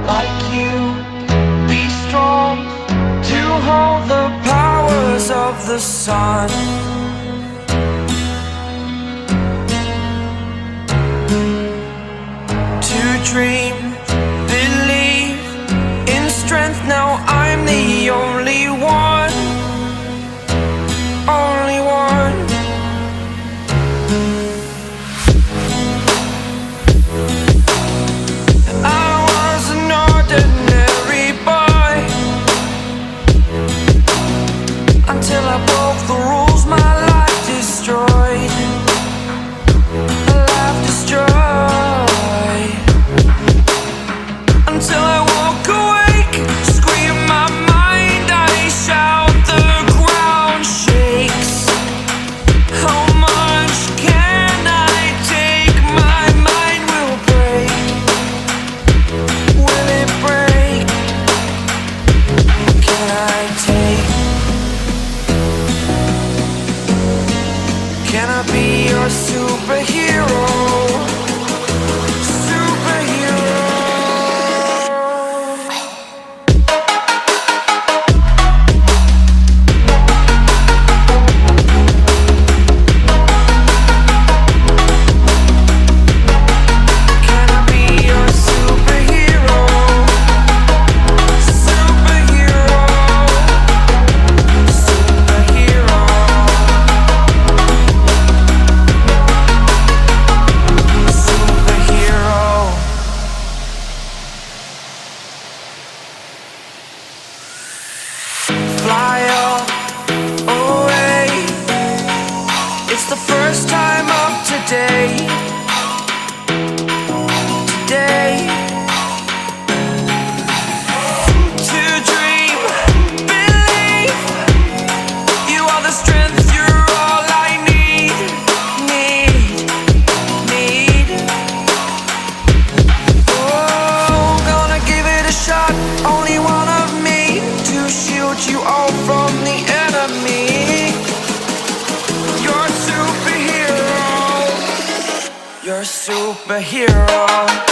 Like you, be strong to hold the powers of the sun. To dream, believe in strength. Now I'm the only one, only one. Until I broke the rules, my life destroyed. Life destroyed. Until I woke awake, scream my mind, I shout, the ground shakes. How much can I take? My mind will break. Will it break? Can I take? Can I be your superhero? Superhero. Can I be your superhero? Superhero. Superhero. Fly away. It's the first time of today. Today. To dream, believe. You are the strength, you're all I need. Need. Oh, gonna give it a shot. Only one of me to shield you all from the enemy. You're a superhero. You're a superhero.